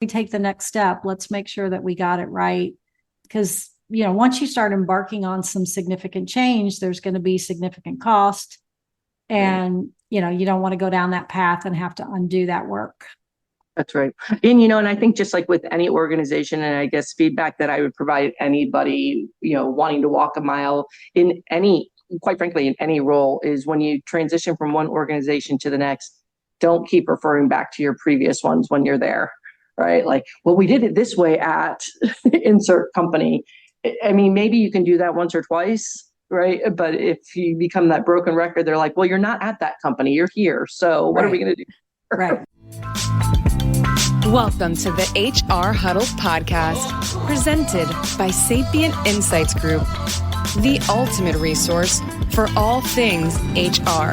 we take the next step, let's make sure that we got it right. Because, once you start embarking on some significant change, there's going to be significant cost. And, you don't want to go down that path and have to undo that work. That's right. And I think just like with any organization, and I guess feedback that I would provide anybody, wanting to walk a mile in quite frankly, in any role, is when you transition from one organization to the next, don't keep referring back to your previous ones when you're there, right? Like, well, we did it this way at insert company. I mean, maybe you can do that once or twice, right? But if you become that broken record, they're like, well, you're not at that company, you're here. So what are we going to do? Right. Welcome to the HR Huddle podcast, presented by Sapient Insights Group, the ultimate resource for all things HR.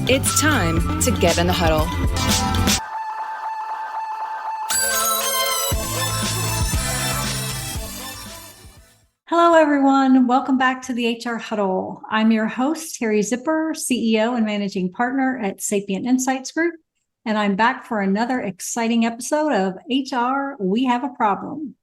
It's time to get in the huddle. Hello, everyone. Welcome back to the HR Huddle. I'm your host, Teri Zipper, CEO and Managing Partner at Sapient Insights Group. And I'm back for another exciting episode of HR We Have a Problem.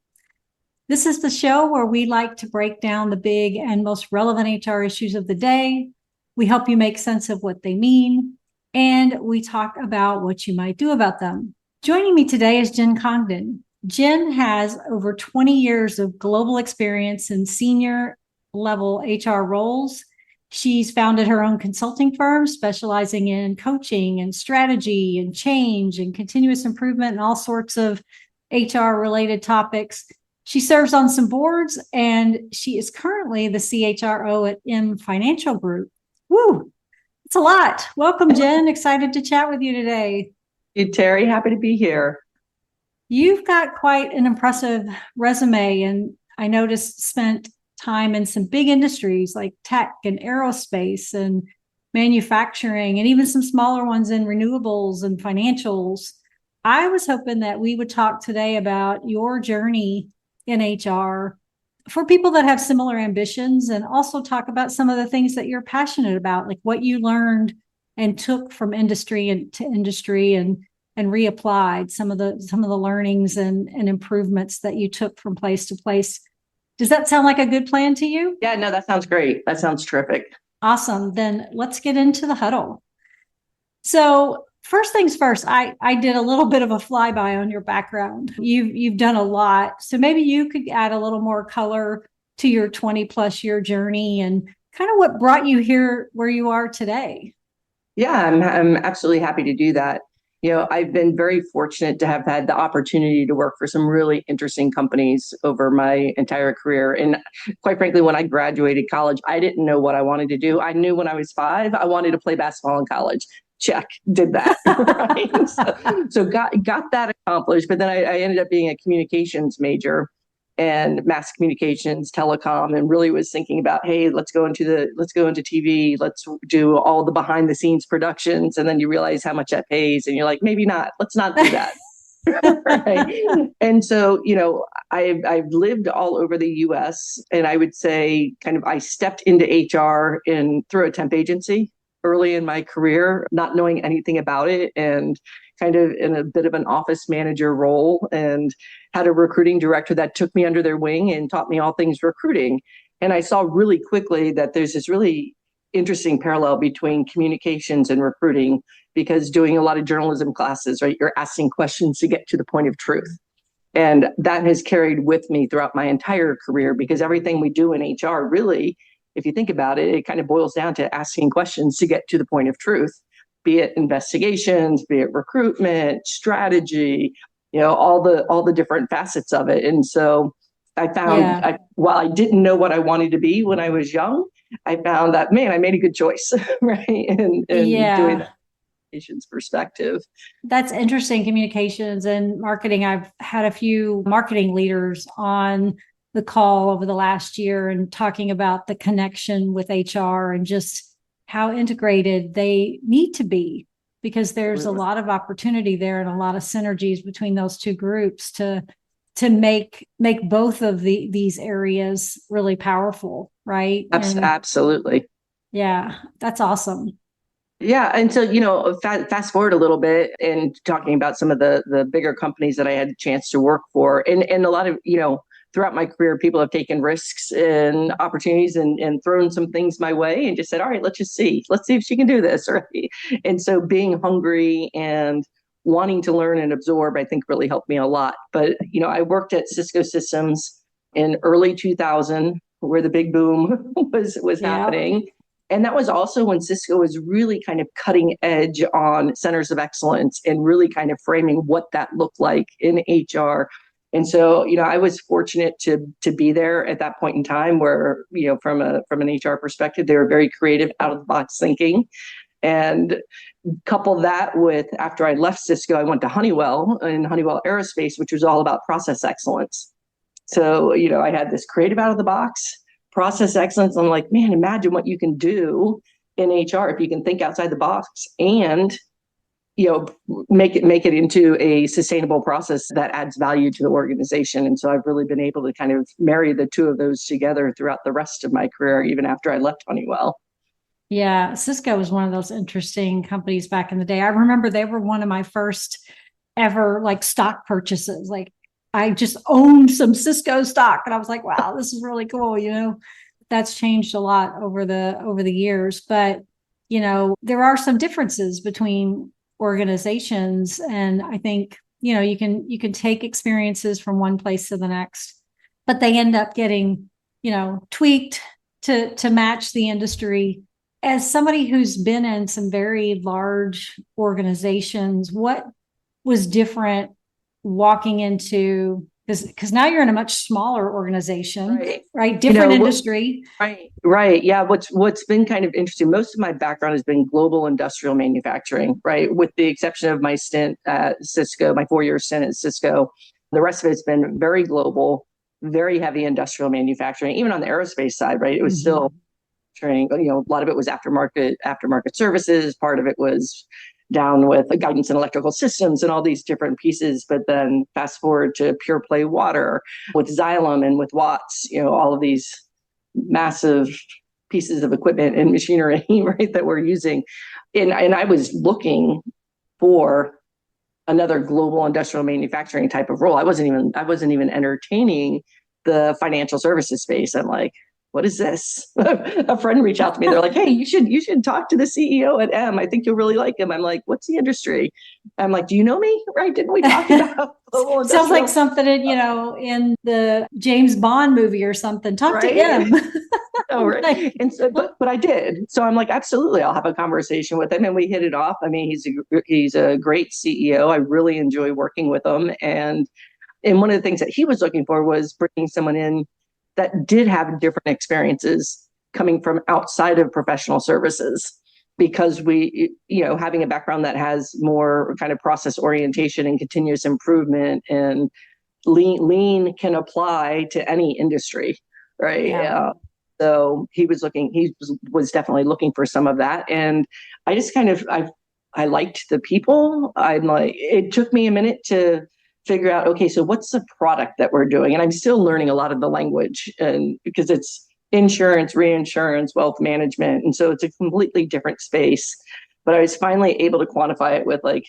This is the show where we like to break down the big and most relevant HR issues of the day. We help you make sense of what they mean, and we talk about what you might do about them. Joining me today is Jen Congdon. Jen has over 20 years of global experience in senior level HR roles. She's founded her own consulting firm specializing in coaching and strategy and change and continuous improvement and all sorts of HR related topics. She serves on some boards, and she is currently the CHRO at M Financial Group. Woo, it's a lot. Welcome, Jen. Excited to chat with you today. Hey, Terry, happy to be here. You've got quite an impressive resume, and I noticed spent time in some big industries like tech and aerospace and manufacturing, and even some smaller ones in renewables and financials. I was hoping that we would talk today about your journey in HR for people that have similar ambitions, and also talk about some of the things that you're passionate about, like what you learned and took from industry and to industry and reapplied some of the learnings and improvements that you took from place to place. Does that sound like a good plan to you? Yeah, no, that sounds great. That sounds terrific. Awesome. Then let's get into the huddle. So first things first, I did a little bit of a flyby on your background. You've done a lot. So maybe you could add a little more color to your 20 plus year journey and kind of what brought you here where you are today. Yeah, I'm absolutely happy to do that. I've been very fortunate to have had the opportunity to work for some really interesting companies over my entire career. And quite frankly, when I graduated college, I didn't know what I wanted to do. I knew when I was 5, I wanted to play basketball in college. Check, did that. Right? So got that accomplished. But then I ended up being a communications major and mass communications, telecom, and really was thinking about, hey, let's go into TV, let's do all the behind the scenes productions. And then you realize how much that pays, and you're like, maybe not, let's not do that. Right. And so, I've lived all over the US, and I would say I stepped into HR through a temp agency early in my career, not knowing anything about it, and kind of in a bit of an office manager role, and had a recruiting director that took me under their wing and taught me all things recruiting. And I saw really quickly that there's this really interesting parallel between communications and recruiting, because doing a lot of journalism classes, right, you're asking questions to get to the point of truth. And that has carried with me throughout my entire career, because everything we do in HR, really, if you think about it, it kind of boils down to asking questions to get to the point of truth. Be it investigations, be it recruitment, strategy, all the different facets of it. And so I found, while I didn't know what I wanted to be when I was young, I found that, man, I made a good choice, right? And doing that communications perspective. That's interesting, communications and marketing. I've had a few marketing leaders on the call over the last year and talking about the connection with HR and just how integrated they need to be, because there's a lot of opportunity there and a lot of synergies between those two groups to make both of these areas really powerful, right? Absolutely. Yeah, that's awesome. Yeah. And so, fast forward a little bit and talking about some of the bigger companies that I had a chance to work for. And a lot of, throughout my career, people have taken risks and opportunities and thrown some things my way and just said, all right, let's just see. Let's see if she can do this. Right. And so being hungry and wanting to learn and absorb, I think really helped me a lot. But, I worked at Cisco Systems in early 2000, where the big boom was Yeah. happening. And that was also when Cisco was really kind of cutting edge on centers of excellence and really kind of framing what that looked like in HR. And so, I was fortunate to be there at that point in time where, from an HR perspective, they were very creative, out of the box thinking. And couple that with, after I left Cisco, I went to Honeywell and Honeywell Aerospace, which was all about process excellence. So, I had this creative, out of the box process excellence. I'm like, man, imagine what you can do in HR if you can think outside the box and, make it into a sustainable process that adds value to the organization. And so I've really been able to kind of marry the two of those together throughout the rest of my career, even after I left Honeywell. Yeah, Cisco was one of those interesting companies back in the day. I remember they were one of my first ever like stock purchases. Like I just owned some Cisco stock and I was like, wow, this is really cool. That's changed a lot over the years, but there are some differences between organizations. And I think, you can take experiences from one place to the next, but they end up getting, tweaked to match the industry. As somebody who's been in some very large organizations, what was different walking into, because now you're in a much smaller organization, right? Different industry. Right. Yeah. What's been kind of interesting, most of my background has been global industrial manufacturing, right? With the exception of my stint at Cisco, my 4-year stint at Cisco, the rest of it's been very global, very heavy industrial manufacturing, even on the aerospace side, right? It was still, a lot of it was aftermarket services. Part of it was down with the guidance and electrical systems and all these different pieces. But then fast forward to pure play water with Xylem and with Watts, all of these massive pieces of equipment and machinery, right, that we're using. And I was looking for another global industrial manufacturing type of role. I wasn't even entertaining the financial services space. I'm like, what is this? A friend reached out to me. They're like, hey, you should talk to the CEO at M. I think you'll really like him. I'm like, what's the industry? I'm like, do you know me? Right? Didn't we talk about sounds like something in the James Bond movie or something. Talk to him. Oh, right. And so, but I did. So I'm like, absolutely, I'll have a conversation with him, and we hit it off. I mean, he's a great CEO. I really enjoy working with him, and one of the things that he was looking for was bringing someone in that did have different experiences coming from outside of professional services, because we, having a background that has more kind of process orientation and continuous improvement and lean can apply to any industry, right? Yeah. So he was definitely looking for some of that. And I just I liked the people. I'm like, it took me a minute to figure out, okay, so what's the product that we're doing? And I'm still learning a lot of the language, and because it's insurance, reinsurance, wealth management. And so it's a completely different space. But I was finally able to quantify it with like,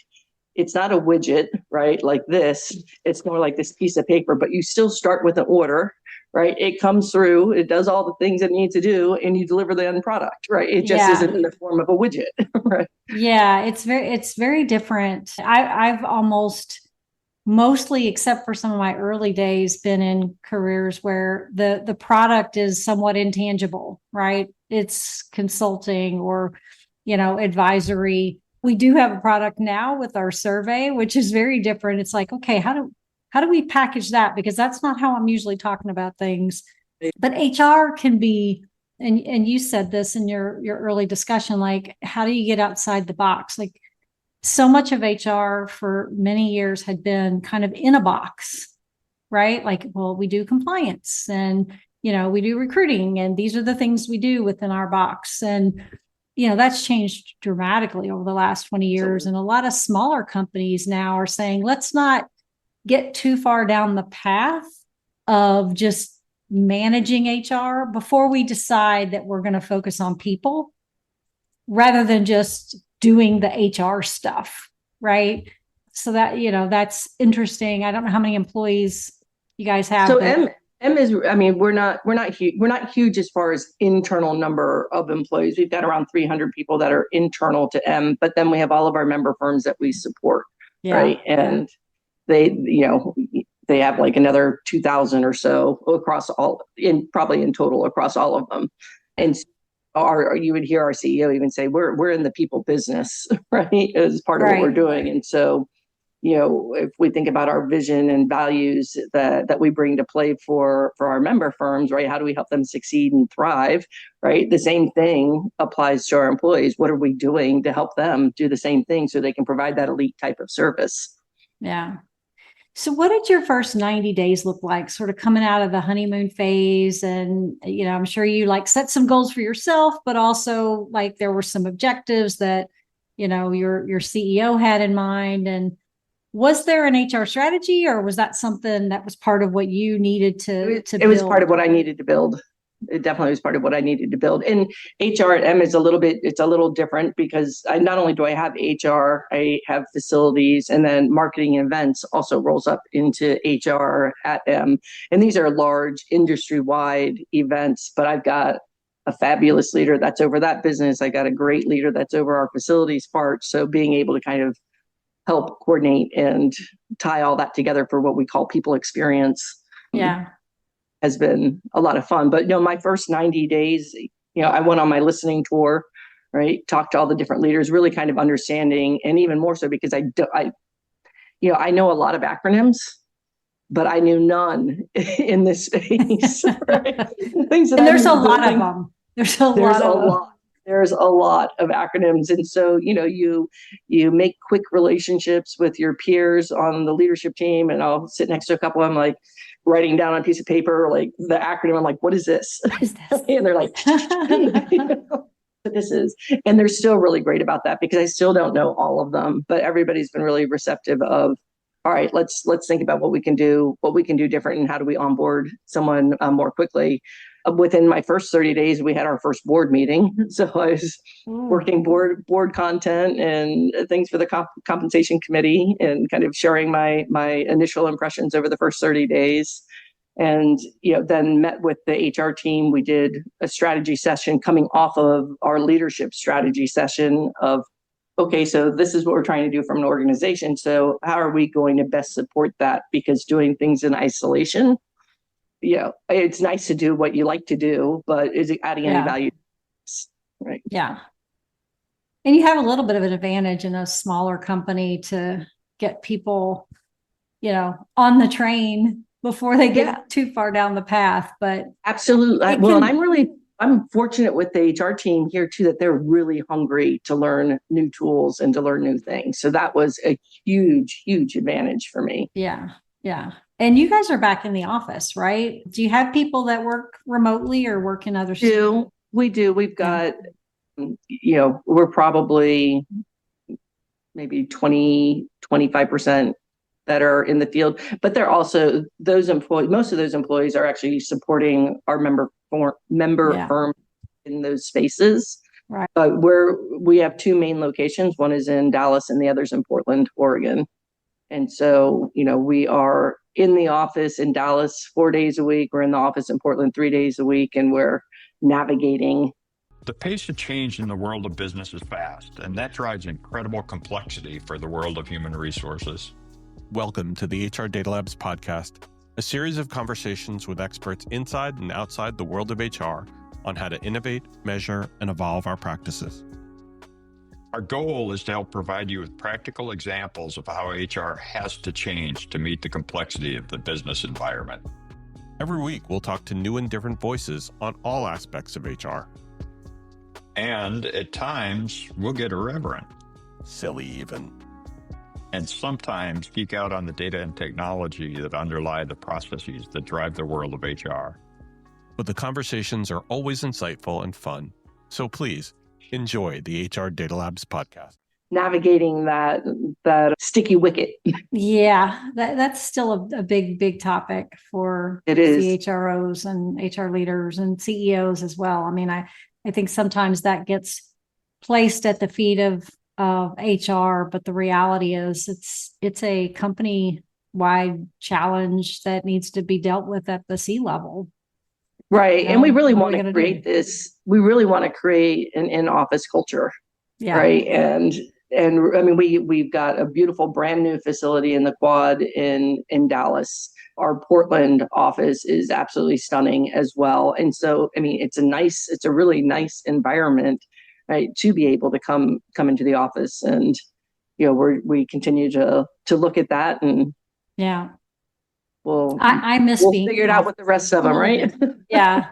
it's not a widget, right? Like this, it's more like this piece of paper, but you still start with an order, right? It comes through, it does all the things it needs to do, and you deliver the end product, right? It just isn't in the form of a widget, right? Yeah, it's very different. I've almost mostly, except for some of my early days, been in careers where the product is somewhat intangible, right? It's consulting or, advisory. We do have a product now with our survey, which is very different. It's like, okay, how do we package that? Because that's not how I'm usually talking about things. But HR can be, and you said this in your early discussion, like, how do you get outside the box? Like, so much of HR for many years had been kind of in a box, right? Like, well, we do compliance and, we do recruiting, and these are the things we do within our box. And, that's changed dramatically over the last 20 years. And a lot of smaller companies now are saying, let's not get too far down the path of just managing HR before we decide that we're going to focus on people. rather than just doing the HR stuff, right? So that, that's interesting. I don't know how many employees you guys have. So but M is, I mean, we're not huge as far as internal number of employees. We've got around 300 people that are internal to M, but then we have all of our member firms that we support, right? And they have like another 2,000 or so across probably in total across all of them. And you would hear our CEO even say, we're in the people business, right? As part of what we're doing. And so, if we think about our vision and values that we bring to play for our member firms, right? How do we help them succeed and thrive, right? The same thing applies to our employees. What are we doing to help them do the same thing so they can provide that elite type of service? Yeah. So what did your first 90 days look like, sort of coming out of the honeymoon phase? And, I'm sure you set some goals for yourself, but also there were some objectives that, your CEO had in mind. And was there an HR strategy, or was that something that was part of what you needed to build? It was part of what I needed to build. It definitely was part of what I needed to build. And HR at M is it's a little different because not only do I have HR, I have facilities, and then marketing and events also rolls up into HR at M. And these are large industry-wide events, but I've got a fabulous leader that's over that business. I got a great leader that's over our facilities part. So being able to kind of help coordinate and tie all that together for what we call people experience. Has been a lot of fun. But my first 90 days, I went on my listening tour, right? Talked to all the different leaders, really kind of understanding, and even more so because I know a lot of acronyms, but I knew none in this space. Right? Things that there's a lot of them. There's a lot. There's a lot of acronyms. And so, you make quick relationships with your peers on the leadership team. And I'll sit next to a couple of them, writing down on a piece of paper, the acronym. I'm like, what is this? What is this? And they're like, what this is. And they're still really great about that because I still don't know all of them, but everybody's been really receptive of, all right, let's think about what we can do different, and how do we onboard someone more quickly. Within my first 30 days, we had our first board meeting. So I was working board content and things for the compensation committee, and kind of sharing my initial impressions over the first 30 days. And, then met with the HR team. We did a strategy session coming off of our leadership strategy session of, okay, so this is what we're trying to do from an organization. So how are we going to best support that? Because doing things in isolation, it's nice to do what you like to do, but is it adding any value? Right. Yeah. And you have a little bit of an advantage in a smaller company to get people, on the train before they get too far down the path. But absolutely. And I'm fortunate with the HR team here too, that they're really hungry to learn new tools and to learn new things. So that was a huge, huge advantage for me. Yeah. Yeah. And you guys are back in the office, right? Do you have people that work remotely or work in other states? We do. We've got, we're probably maybe 20-25% that are in the field, but they're also most of those employees are actually supporting our member firm in those spaces. Right. But we have two main locations. One is in Dallas and the other's in Portland, Oregon. And so, we are in the office in Dallas 4 days a week. We're in the office in Portland 3 days a week, and we're navigating. The pace of change in the world of business is fast, and that drives incredible complexity for the world of human resources. Welcome to the HR Data Labs podcast, a series of conversations with experts inside and outside the world of HR on how to innovate, measure, and evolve our practices. Our goal is to help provide you with practical examples of how HR has to change to meet the complexity of the business environment. Every week, we'll talk to new and different voices on all aspects of HR. And at times, we'll get irreverent. Silly even. And sometimes geek out on the data and technology that underlie the processes that drive the world of HR. But the conversations are always insightful and fun. So please, enjoy the HR Data Labs podcast. Navigating that sticky wicket. Yeah, that's still a big topic for CHROs and HR leaders and CEOs as well. I mean, I think sometimes that gets placed at the feet of HR, but the reality is it's a company-wide challenge that needs to be dealt with at the C-level. Right. And we really want to do? create this, we really want to create an in-office culture. Yeah. Right. And I mean, we've got a beautiful brand new facility in the Quad in Dallas. Our Portland office is absolutely stunning as well. And so, I mean, it's a really nice environment, right, to be able to come into the office. And, you know, we continue to look at that, and Yeah. I miss we'll being figure it out with the rest of them, right? Yeah.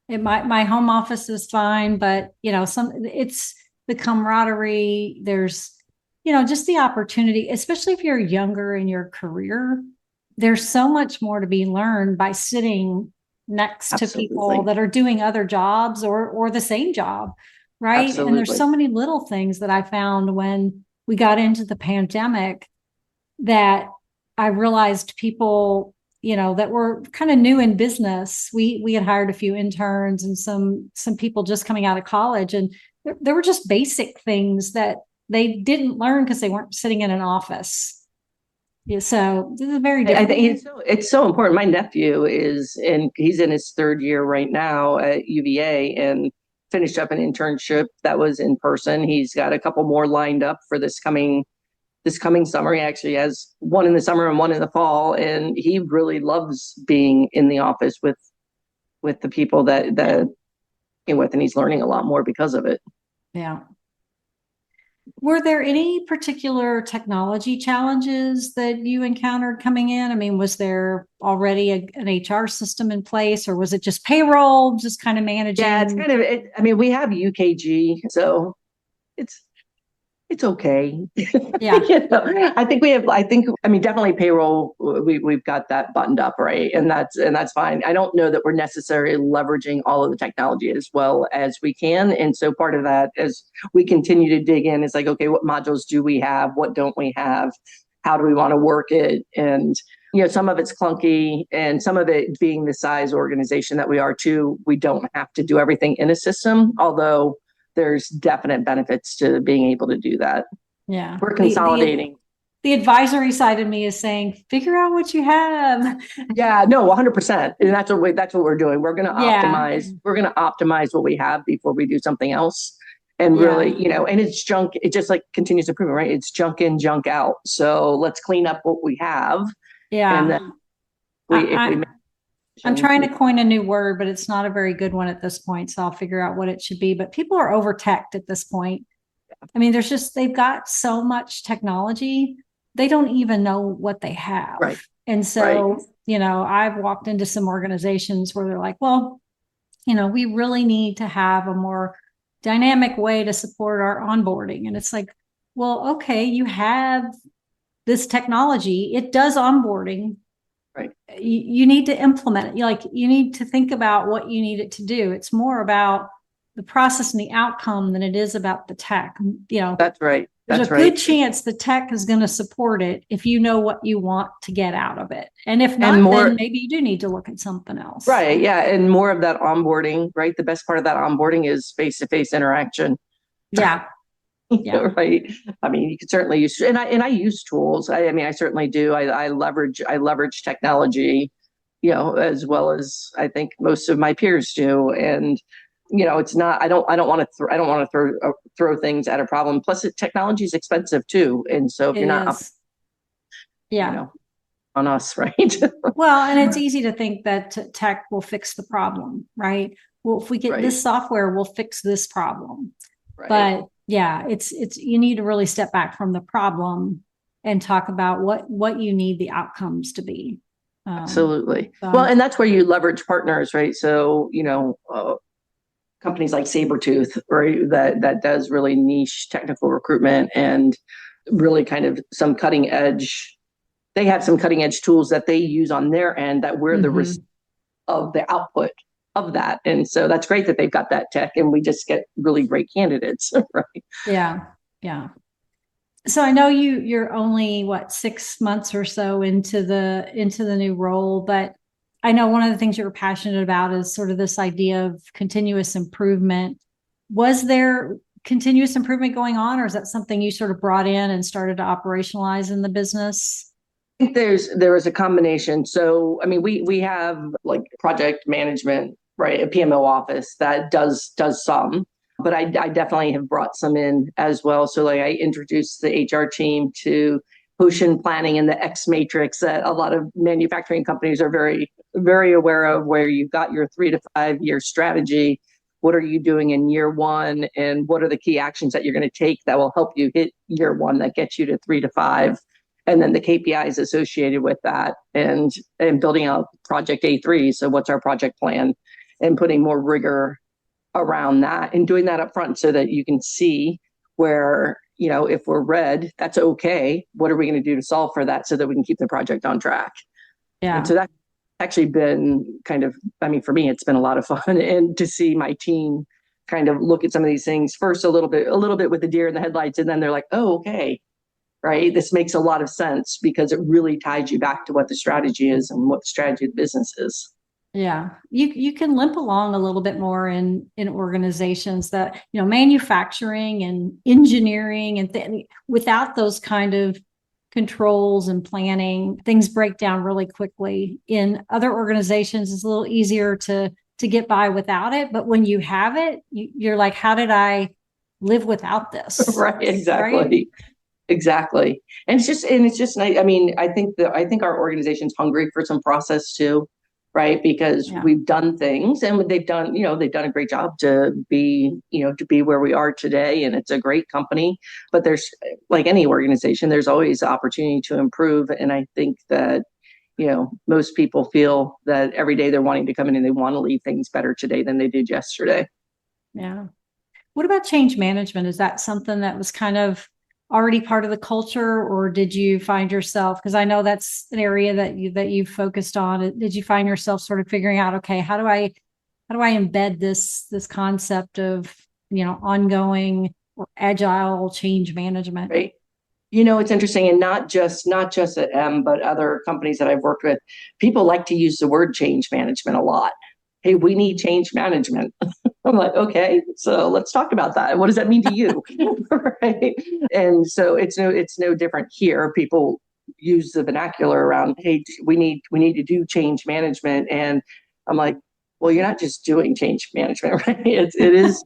My home office is fine, but you know, it's the camaraderie. There's, you know, just the opportunity, especially if you're younger in your career, there's so much more to be learned by sitting next to people that are doing other jobs or the same job. Right. Absolutely. And there's so many little things that I found when we got into the pandemic that I realized people, you know, that were kind of new in business. We had hired a few interns and some people just coming out of college, and there were just basic things that they didn't learn because they weren't sitting in an office. Yeah, so this is very different. I think it's so important. My nephew he's in his third year right now at UVA, and finished up an internship that was in person. He's got a couple more lined up for this coming summer. He actually has one in the summer and one in the fall, and he really loves being in the office with the people that he's with, and he's learning a lot more because of it. Yeah. Were there any particular technology challenges that you encountered coming in? I mean, was there already an HR system in place, or was it just payroll, just kind of managing? Yeah, it's kind of it. I mean, we have UKG, so it's okay. Yeah. You know, I mean, definitely payroll, we've got that buttoned up, right? And that's fine. I don't know that we're necessarily leveraging all of the technology as well as we can. And so part of that, as we continue to dig in, is like, okay, what modules do we have? What don't we have? How do we want to work it? And, you know, some of it's clunky, and some of it, being the size organization that we are too, we don't have to do everything in a system, although there's definite benefits to being able to do that. Yeah. We're consolidating. The advisory side of me is saying, figure out what you have. Yeah, no, 100%. And that's what we're doing. We're going to optimize. We're going to optimize what we have before we do something else. And really, you know, and it's junk. It just like continues improving, right? It's junk in, junk out. So let's clean up what we have. Yeah. And then I'm trying to coin a new word, but it's not a very good one at this point. So I'll figure out what it should be. But people are over-teched at this point. I mean, they've got so much technology, they don't even know what they have. Right. And so, you know, I've walked into some organizations where they're like, well, you know, we really need to have a more dynamic way to support our onboarding. And it's like, well, okay, you have this technology, it does onboarding. Right. You need to implement it. You need to think about what you need it to do. It's more about the process and the outcome than it is about the tech. You know, that's right. There's a good chance the tech is going to support it if you know what you want to get out of it. And if not, then maybe you do need to look at something else. Right. Yeah. And more of that onboarding, right? The best part of that onboarding is face-to-face interaction. Yeah. Yeah. Right. I mean, you could certainly use, and I use tools. I mean, I certainly do. I leverage technology, you know, as well as I think most of my peers do. And, you know, it's not, I don't want to throw things at a problem. Plus technology is expensive too. And so if you're not, you know, on us, right? Well, and it's easy to think that tech will fix the problem, right? Well, if we get this software, we'll fix this problem. Right. But yeah, it's you need to really step back from the problem and talk about what you need the outcomes to be. Absolutely. Well, and that's where you leverage partners, right? So, you know, companies like Sabretooth, right, that does really niche technical recruitment and really kind of some cutting edge. They have some cutting edge tools that they use on their end that we're the risk of the output of that. And so that's great that they've got that tech, and we just get really great candidates, right? Yeah. Yeah. So I know you're only 6 months or so into the new role, but I know one of the things you're passionate about is sort of this idea of continuous improvement. Was there continuous improvement going on, or is that something you sort of brought in and started to operationalize in the business? I think there is a combination. So, I mean, we have like project management, right? A PMO office that does some, but I definitely have brought some in as well. So like I introduced the HR team to Ocean planning and the X matrix that a lot of manufacturing companies are very, very aware of, where you've got your 3 to 5 year strategy. What are you doing in year one? And what are the key actions that you're going to take that will help you hit year one that gets you to 3 to 5? And then the KPIs associated with that, and building out project A3. So what's our project plan, and putting more rigor around that and doing that up front so that you can see where, if we're red, that's okay. What are we going to do to solve for that so that we can keep the project on track? Yeah. And so that's actually been kind of, I mean, for me, it's been a lot of fun, and to see my team kind of look at some of these things first a little bit with the deer in the headlights, and then they're like, oh, okay, right, this makes a lot of sense, because it really ties you back to what the strategy is and what the strategy of the business is. Yeah, you can limp along a little bit more in organizations that, manufacturing and engineering and without those kind of controls and planning, things break down really quickly. In other organizations, it's a little easier to get by without it, but when you have it, you're like, how did I live without this? Right, exactly. Right? Exactly. And it's just nice. I mean, I think our organization's hungry for some process too, right? Because we've done things, and they've done a great job to be where we are today. And it's a great company, but there's, like any organization, there's always opportunity to improve. And I think that, most people feel that every day they're wanting to come in and they want to leave things better today than they did yesterday. Yeah. What about change management? Is that something that was kind of already part of the culture, or did you find yourself, because I know that's an area that you focused on, did you find yourself sort of figuring out, okay, how do I embed this concept of, ongoing or agile change management? Right. It's interesting, and not just at M, but other companies that I've worked with, people like to use the word change management a lot. Hey, we need change management. I'm like, okay, so let's talk about that. What does that mean to you? Right. And so it's no different here. People use the vernacular around, hey, we need to do change management. And I'm like, well, you're not just doing change management, right? It is,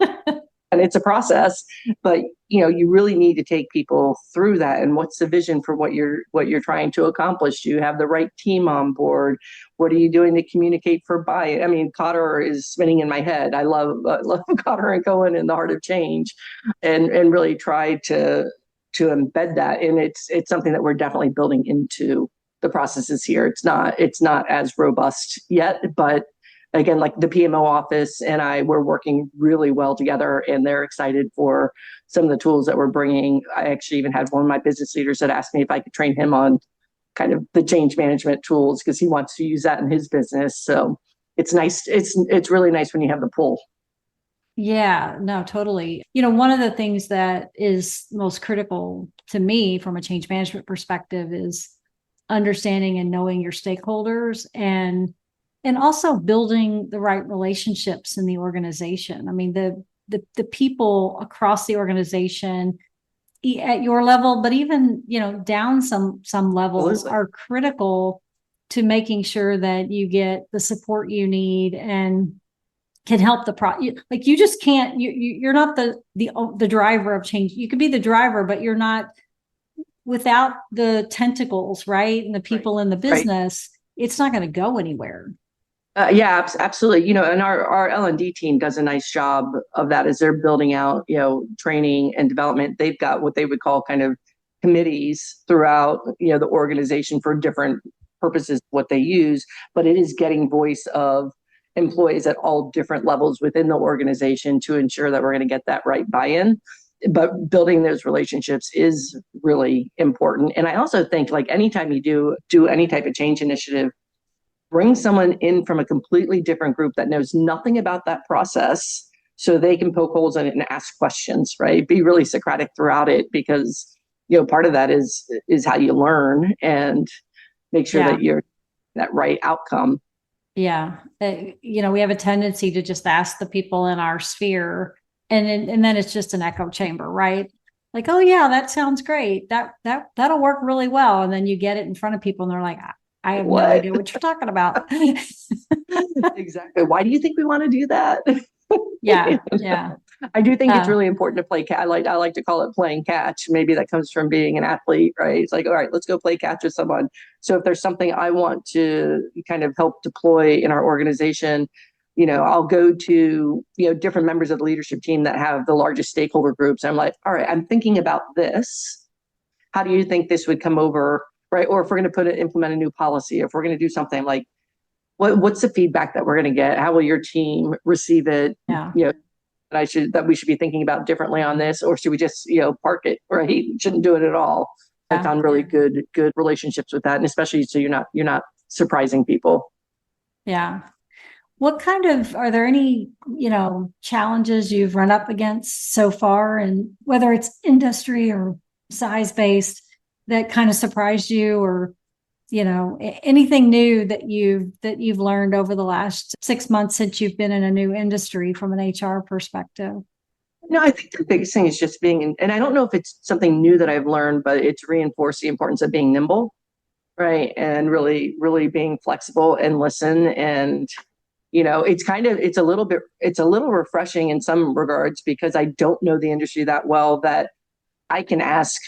and it's a process, but you really need to take people through that. And what's the vision for what you're trying to accomplish? Do you have the right team on board? What are you doing to communicate for buy-in? I mean, Cotter is spinning in my head. I love Cotter and Cohen in the Heart of Change, and really try to embed that. And it's something that we're definitely building into the processes here. It's not as robust yet, but again, like the PMO office and we're working really well together, and they're excited for some of the tools that we're bringing. I actually even had one of my business leaders that asked me if I could train him on kind of the change management tools, because he wants to use that in his business. So it's nice. It's really nice when you have the pull. Yeah, no, totally. One of the things that is most critical to me from a change management perspective is understanding and knowing your stakeholders, and also building the right relationships in the organization. I mean, the people across the organization at your level, but even, down some levels, are critical to making sure that you get the support you need and can help like you just can't, you're not the driver of change. You could be the driver, but you're not, without the tentacles, right? And the people in the business, it's not going to go anywhere. Yeah, absolutely. And our L&D team does a nice job of that as they're building out, training and development. They've got what they would call kind of committees throughout, the organization for different purposes, what they use, but it is getting voice of employees at all different levels within the organization to ensure that we're going to get that right buy-in. But building those relationships is really important. And I also think, like, anytime you do any type of change initiative, bring someone in from a completely different group that knows nothing about that process, so they can poke holes in it and ask questions, right? Be really Socratic throughout it, because, part of that is how you learn and make sure that you're that right outcome. Yeah. We have a tendency to just ask the people in our sphere and then it's just an echo chamber, right? Like, oh yeah, that sounds great. That'll work really well. And then you get it in front of people and they're like, I have no What? idea what you're talking about. Exactly. Why do you think we want to do that? Yeah. Yeah. I do think it's really important to play catch. I like to call it playing catch. Maybe that comes from being an athlete, right? It's like, all right, let's go play catch with someone. So if there's something I want to kind of help deploy in our organization, I'll go to, different members of the leadership team that have the largest stakeholder groups. I'm like, all right, I'm thinking about this. How do you think this would come over, right? Or if we're going to implement a new policy, if we're going to do something like, what's the feedback that we're going to get? How will your team receive it? Yeah. That we should be thinking about differently on this, or should we just, park it, right? Shouldn't do it at all. I found really good relationships with that. And especially so you're not surprising people. Yeah. What are there any, challenges you've run up against so far, and whether it's industry or size based, that kind of surprised you, or, anything new that you've learned over the last 6 months since you've been in a new industry from an HR perspective? No, I think the biggest thing is just being, and I don't know if it's something new that I've learned, but it's reinforced the importance of being nimble, right? And really, really being flexible and listen. And, it's a little refreshing in some regards, because I don't know the industry that well, that I can ask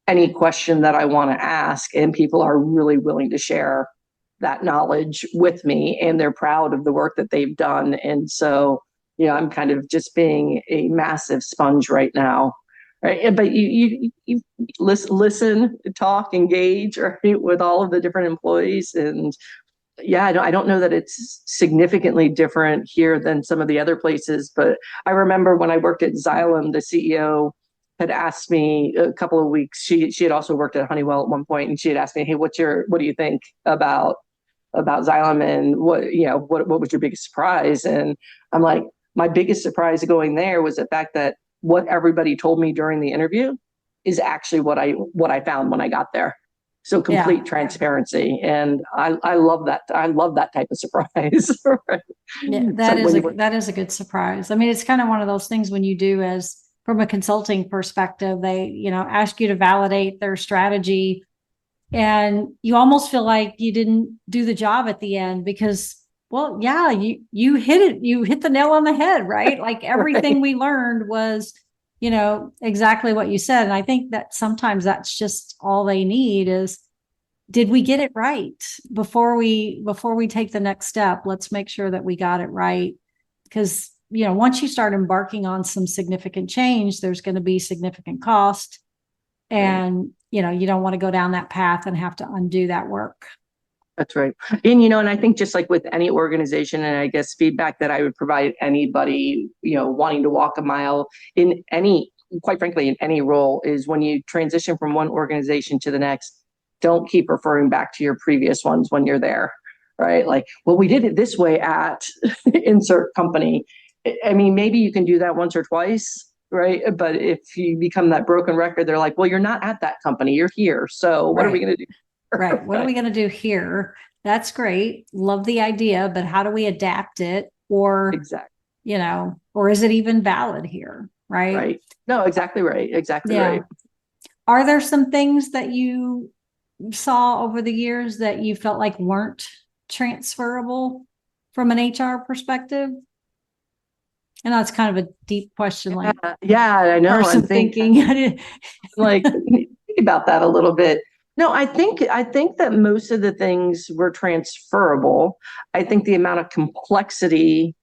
any question that I want to ask, and people are really willing to share that knowledge with me, and they're proud of the work that they've done. And so, I'm kind of just being a massive sponge right now, right? But you listen, talk, engage, right, with all of the different employees. And yeah, I don't know that it's significantly different here than some of the other places, but I remember when I worked at Xylem, the CEO had asked me a couple of weeks. She had also worked at Honeywell at one point, and she had asked me, "Hey, what do you think about Xylem, and what was your biggest surprise?" And I'm like, my biggest surprise going there was the fact that what everybody told me during the interview is actually what I found when I got there. So complete transparency, and I love that. I love that type of surprise. Right? Yeah, that is a good surprise. I mean, it's kind of one of those things when you do, as from a consulting perspective, they, ask you to validate their strategy, and you almost feel like you didn't do the job at the end, because, well, yeah, you hit the nail on the head, right? Like everything right. We learned was, exactly what you said. And I think that sometimes that's just all they need is, did we get it right before we take the next step? Let's make sure that we got it right. Because, once you start embarking on some significant change, there's going to be significant cost. And, you don't want to go down that path and have to undo that work. That's right. And, and I think just like with any organization, and I guess feedback that I would provide anybody, wanting to walk a mile quite frankly, in any role, is when you transition from one organization to the next, don't keep referring back to your previous ones when you're there, right? Like, well, we did it this way at insert company. I mean, maybe you can do that once or twice, right? But if you become that broken record, they're like, well, you're not at that company, you're here. So what are we going to do? Right. What are we going to do here? That's great. Love the idea, but how do we adapt it? Or, exactly. Or is it even valid here? Right. Right. No, exactly right. Exactly right. Are there some things that you saw over the years that you felt like weren't transferable from an HR perspective? And that's kind of a deep question. Like, yeah, I know. I'm thinking like think about that a little bit. No, I think that most of the things were transferable. I think the amount of complexity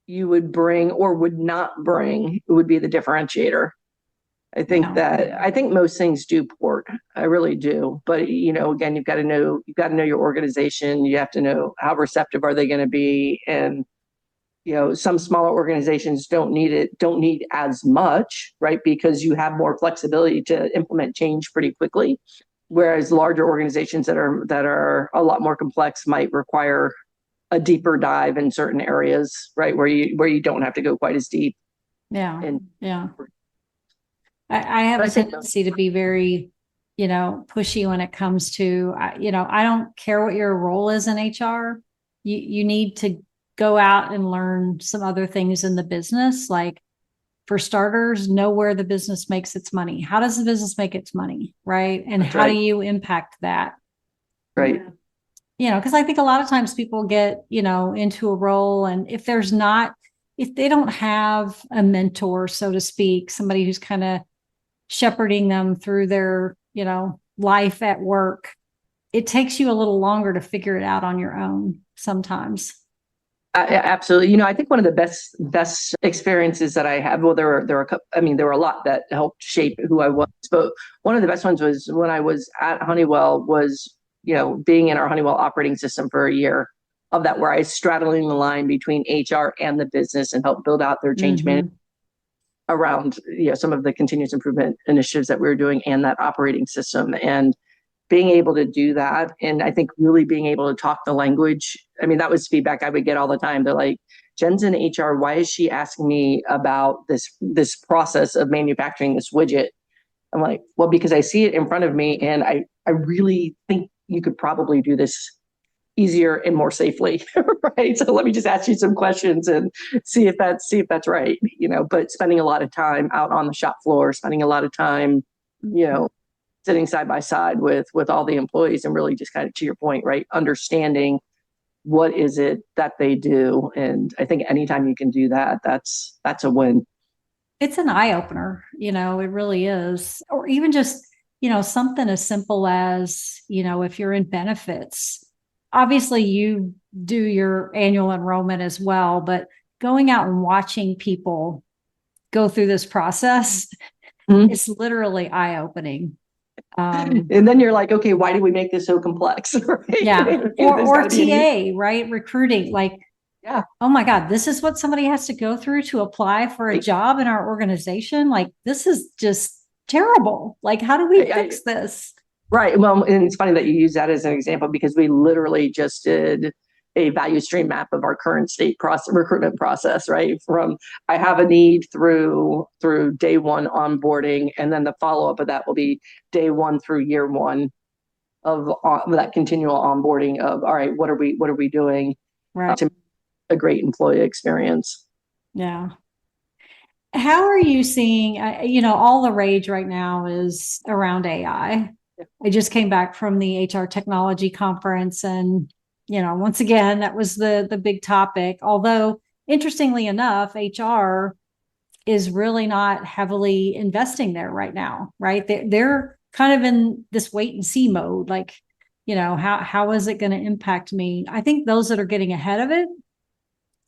you would bring or would not bring would be the differentiator. I think most things do port. I really do. But again, you've got to know your organization. You have to know how receptive are they going to be. And some smaller organizations don't need as much, right? Because you have more flexibility to implement change pretty quickly. Whereas larger organizations that are a lot more complex might require a deeper dive in certain areas, right? Where you don't have to go quite as deep. Yeah. I have a tendency to be very, pushy when it comes to, I don't care what your role is in HR. You need to go out and learn some other things in the business. Like, for starters, know where the business makes its money. How does the business make its money? Right. And That's how right. do you impact that? Right. Because I think a lot of times people get, into a role, and if they don't have a mentor, so to speak, somebody who's kind of shepherding them through their, life at work, it takes you a little longer to figure it out on your own sometimes. Absolutely. I think one of the best experiences that I had, well, there were a lot that helped shape who I was, but one of the best ones was when I was at Honeywell was, being in our Honeywell operating system for a year of that, where I was straddling the line between HR and the business and helped build out their change management around, some of the continuous improvement initiatives that we were doing and that operating system. And being able to do that, and I think really being able to talk the language. I mean, that was feedback I would get all the time. They're like, Jen's in HR, why is she asking me about this process of manufacturing this widget? I'm like, well, because I see it in front of me, and I really think you could probably do this easier and more safely, right? So let me just ask you some questions and see if that's right, but spending a lot of time out on the shop floor, spending a lot of time, sitting side by side with all the employees, and really just kind of, to your point, right, understanding what is it that they do. And I think anytime you can do that, that's a win. It's an eye opener, it really is. Or even just, something as simple as, if you're in benefits, obviously you do your annual enrollment as well, but going out and watching people go through this process, it's literally eye opening. And then you're like, okay, why do we make this so complex? Right? Yeah. Or TA, right? Recruiting, like, yeah. Oh my God, this is what somebody has to go through to apply for a job in our organization. Like, this is just terrible. Like, how do we fix this? Right. Well, and it's funny that you use that as an example, because we literally just did a value stream map of our current state recruitment process, right? From I have a need through day one onboarding, and then the follow-up of that will be day one through year one of that continual onboarding of, all right, what are we doing to make a great employee experience? Yeah. How are you seeing, all the rage right now is around AI. I just came back from the HR technology conference, and once again, that was the big topic. Although, interestingly enough, HR is really not heavily investing there right now, right? They're kind of in this wait and see mode. Like, how is it going to impact me? I think those that are getting ahead of it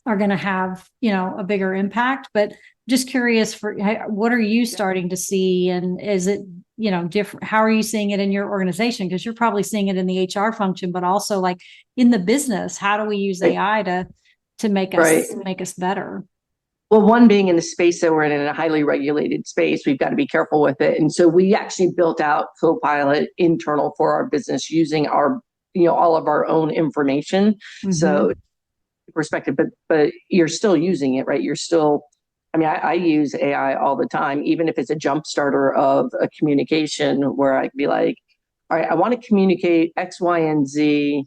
are going to have, a bigger impact. But just curious, for what are you starting to see? And is it, different? How are you seeing it in your organization? Because you're probably seeing it in the HR function, but also like in the business. How do we use AI to make us better? Well, one, being in the space that we're in a highly regulated space, we've got to be careful with it. And so we actually built out Copilot internal for our business using our, all of our own information. So perspective, but you're still using it, right? You're still, I use AI all the time, even if it's a jump starter of a communication where I can be like, all right, I want to communicate X, Y, and Z.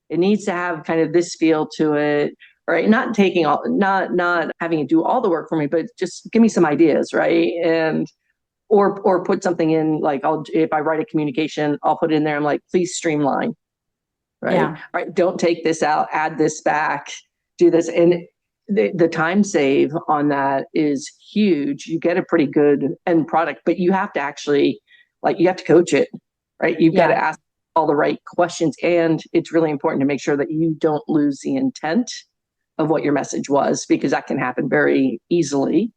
It needs to have kind of this feel to it, right? Not having it do all the work for me, but just give me some ideas, right? And or put something in, like if I write a communication, I'll put it in there. I'm like, please streamline, right? Yeah. All right, don't take this out, add this back, do this. And the time save on that is huge. You get a pretty good end product, but you have to actually, you have to coach it, right? You've got to ask all the right questions. And it's really important to make sure that you don't lose the intent of what your message was, because that can happen very easily.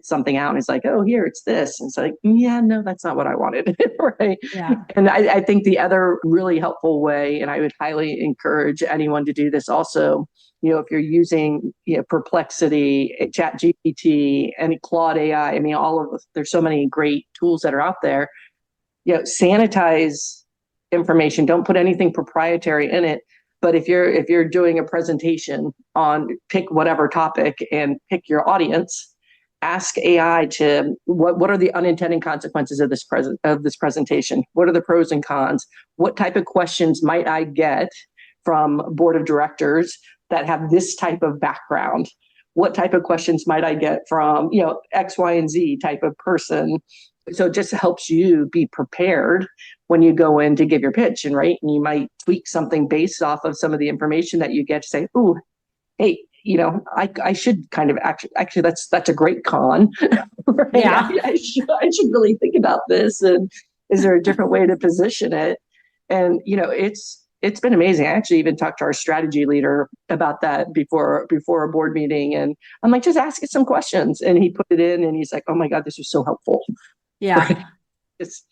Something out and it's like, oh, here, it's this. And it's like, yeah, no, that's not what I wanted. Right. Yeah. And I think the other really helpful way, and I would highly encourage anyone to do this also, if you're using Perplexity, ChatGPT, and Claude AI, there's so many great tools that are out there. Sanitize information. Don't put anything proprietary in it. But if you're doing a presentation on, pick whatever topic and pick your audience, ask AI to what are the unintended consequences of this presentation? What are the pros and cons? What type of questions might I get from board of directors that have this type of background? what type of questions might I get from, X, Y, and Z type of person. So it just helps you be prepared when you go in to give your pitch, and you might tweak something based off of some of the information that you get to say, "Ooh, hey, I should kind of actually that's a great con, right? Yeah. I should really think about this, and is there a different way to position it?" And it's been amazing. I actually even talked to our strategy leader about that before a board meeting, and I'm like, just ask it some questions, and he put it in, and he's like, "Oh my God, this was so helpful." Yeah. Right? It's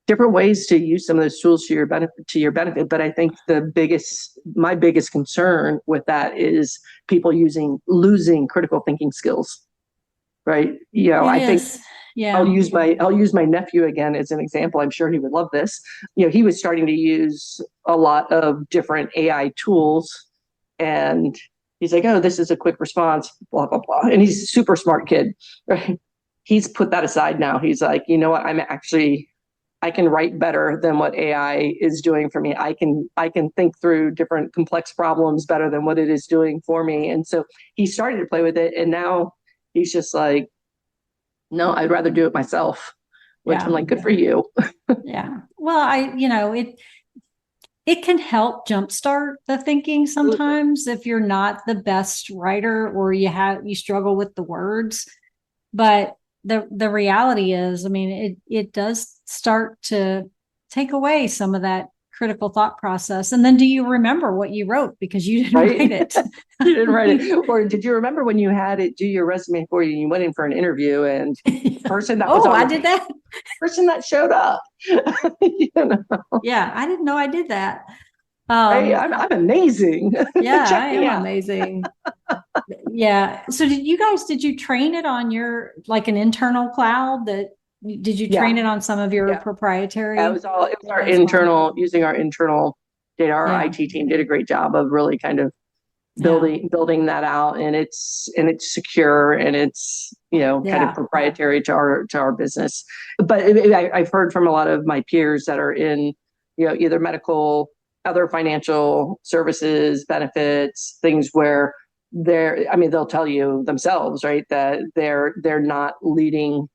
different ways to use some of those tools to your benefit. But I think my biggest concern with that is people losing critical thinking skills. Right. I think Yeah. I'll use my nephew again as an example. I'm sure he would love this. He was starting to use a lot of different AI tools, and he's like, "Oh, this is a quick response, blah, blah, blah." And he's a super smart kid, right? He's put that aside now. He's like, "You know what? I can write better than what AI is doing for me. I can think through different complex problems better than what it is doing for me." And so he started to play with it, and now he's just like, "No, I'd rather do it myself," which I'm like, good for you. Yeah. Well, it can help jumpstart the thinking sometimes if you're not the best writer or you struggle with the words. But the reality is, it does start to take away some of that critical thought process. And then do you remember what you wrote because you didn't write it? You didn't write it. Or did you remember when you had it do your resume for you and you went in for an interview and the person that was I did that. Person that showed up. Yeah, I didn't know I did that. Hey, I'm amazing. Yeah, I am amazing. Yeah. So did you train it on an internal cloud did you train it on some of your proprietary? It was our internal, using our internal data. Our IT team did a great job of really kind of building that out, and it's secure, and it's, kind of proprietary to our business. But I've heard from a lot of my peers that are in, either medical, other financial services, benefits, things where they'll tell you themselves, right, that they're not leading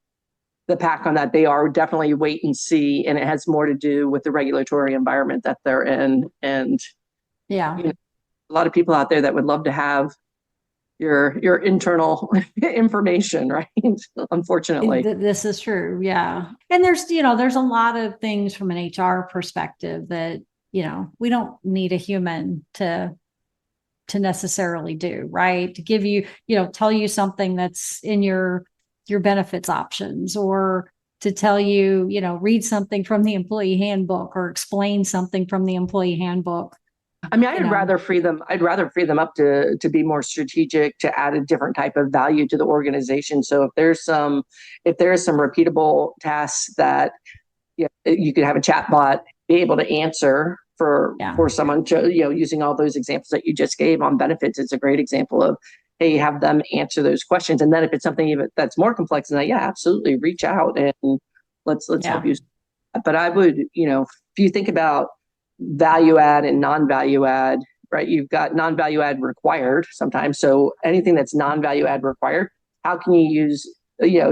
the pack on that. They are definitely wait and see, and it has more to do with the regulatory environment that they're in. And a lot of people out there that would love to have your internal information, right? Unfortunately, this is true. Yeah. And there's a lot of things from an HR perspective that we don't need a human to necessarily do, right? To give you, tell you something that's in your benefits options, or to tell you, read something from the employee handbook or explain something from the employee handbook. I'd rather free them up to be more strategic, to add a different type of value to the organization. So if there's some repeatable tasks that you could have a chat bot be able to answer for someone, using all those examples that you just gave on benefits, it's a great example of, hey, have them answer those questions. And then if it's something even that's more complex than that, absolutely reach out and let's help you. But I would, if you think about value add and non-value add, right? You've got non-value add required sometimes. So anything that's non-value add required, how can you use,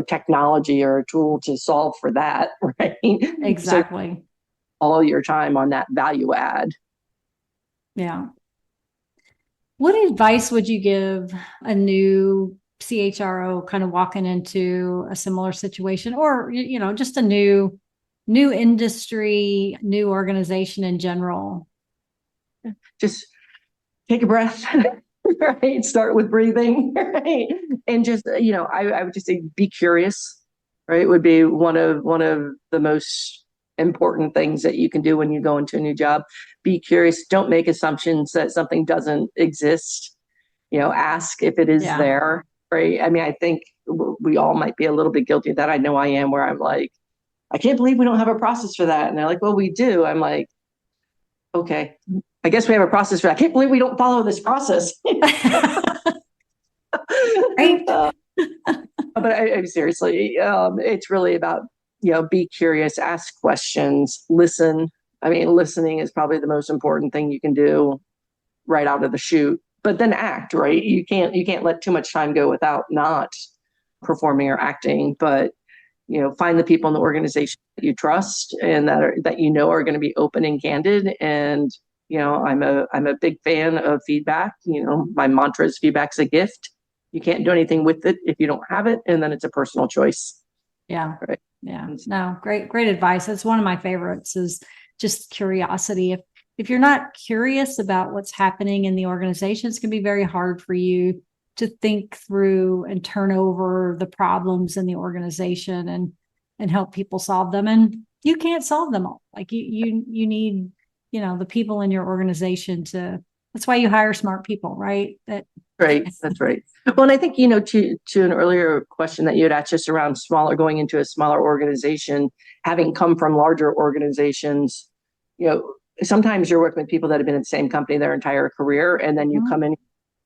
technology or a tool to solve for that, right? Exactly. So all your time on that value add. Yeah. What advice would you give a new CHRO kind of walking into a similar situation, or, just a new industry, new organization in general? Just take a breath, right? Start with breathing, right? And just, I would just say, be curious, right? It would be one of the most important things that you can do when you go into a new job. Be curious. Don't make assumptions that something doesn't exist. Ask if it is there, right? I think we all might be a little bit guilty of that. I know I am, where I'm like, I can't believe we don't have a process for that. And they're like, well, we do. I'm like, okay, I guess we have a process for that. I can't believe we don't follow this process. Right. But I seriously, it's really about, be curious, ask questions, listen. Listening is probably the most important thing you can do right out of the chute. but then act, right? You can't let too much time go without not performing or acting, but find the people in the organization that you trust and that are going to be open and candid. And I'm a big fan of feedback. My mantra is feedback's a gift. You can't do anything with it if you don't have it, and then it's a personal choice. Yeah. Right. Yeah. No, great advice. That's one of my favorites, is just curiosity. If you're not curious about what's happening in the organization, it's going to be very hard for you to think through and turn over the problems in the organization and help people solve them. And you can't solve them all. Like you need, the people in your organization that's why you hire smart people, right? Right. That's right. Well, and I think, to an earlier question that you had asked just around going into a smaller organization, having come from larger organizations, sometimes you're working with people that have been in the same company their entire career. And then you come in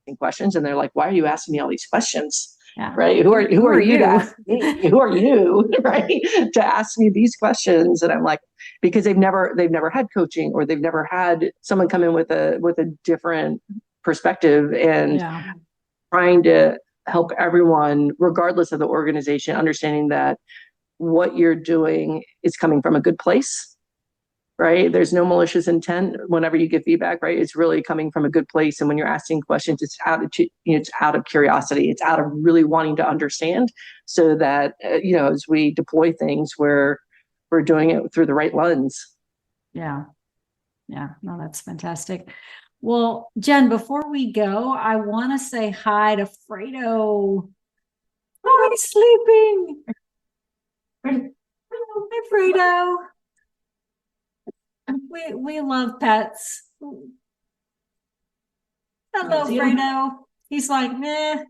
asking questions and they're like, why are you asking me all these questions? Yeah. Right. Who are you to ask me? Who are you, right, to ask me these questions? And I'm like, because they've never had coaching, or they've never had someone come in with a different perspective, and trying to help everyone, regardless of the organization, understanding that what you're doing is coming from a good place. Right. There's no malicious intent whenever you give feedback, right? It's really coming from a good place. And when you're asking questions, it's out of curiosity. It's out of really wanting to understand, so that, as we deploy things, we're doing it through the right lens. Yeah. Yeah. No, that's fantastic. Well, Jen, before we go, I want to say hi to Fredo. Oh, he's sleeping. Hi, Fredo. We love pets. Hello, Fredo. He's like, nah,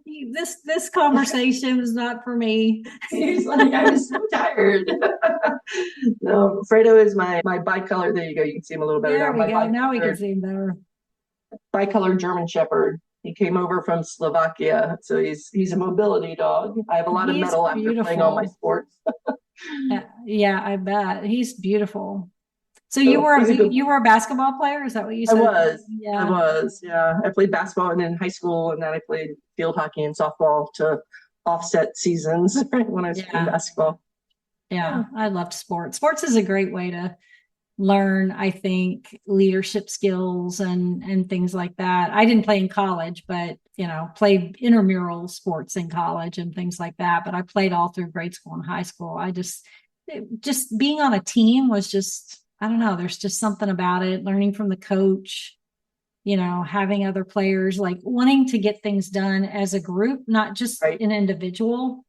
this conversation was not for me. He's like, I was so tired. No, Fredo is my bicolor. There you go. You can see him a little better now. There we go. Now we can bicolor see him better. Bicolor German Shepherd. He came over from Slovakia, so he's a mobility dog. I have a lot of metal after playing all my sports. Yeah, I bet. He's beautiful. So you were a basketball player? Is that what you said? I was. Yeah. I played basketball in high school, and then I played field hockey and softball to offset seasons when I was playing basketball. Yeah, I loved sports. Sports is a great way to learn, I think, leadership skills and things like that. I didn't play in college, but played intramural sports in college and things like that. But I played all through grade school and high school. Just being on a team was just, I don't know, there's just something about it. Learning from the coach, having other players, like wanting to get things done as a group, not just an individual.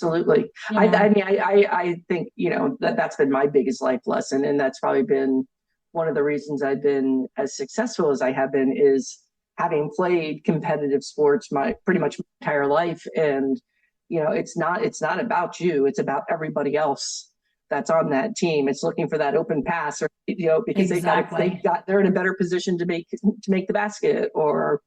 Absolutely. I mean, I think, that's been my biggest life lesson. And that's probably been one of the reasons I've been as successful as I have been, is having played competitive sports pretty much my entire life. And, it's not about you. It's about everybody else that's on that team. It's looking for that open pass, or, because they're in a better position to make the basket, or,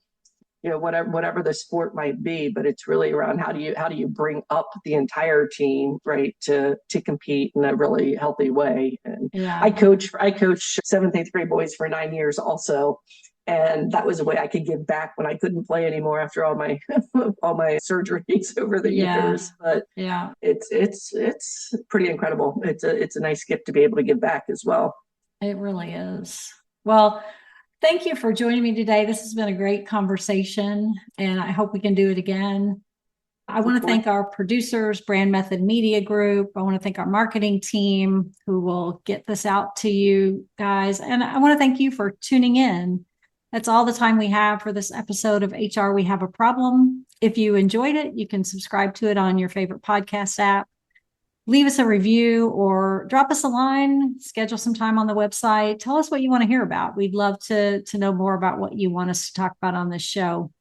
whatever the sport might be. But it's really around how do you bring up the entire team, right, to compete in a really healthy way. And I coach 7th, 8th grade boys for 9 years also. And that was a way I could give back when I couldn't play anymore after all my all my surgeries over the years. But it's pretty incredible. It's a nice gift to be able to give back as well. It really is. Well, thank you for joining me today. This has been a great conversation, and I hope we can do it again. I want to thank our producers, Brand Method Media Group. I want to thank our marketing team who will get this out to you guys. And I want to thank you for tuning in. That's all the time we have for this episode of HR We Have a Problem. If you enjoyed it, you can subscribe to it on your favorite podcast app. Leave us a review or drop us a line, schedule some time on the website. Tell us what you want to hear about. We'd love to know more about what you want us to talk about on this show.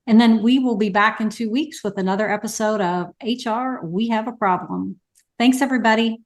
And then we will be back in 2 weeks with another episode of HR We Have a Problem. Thanks, everybody.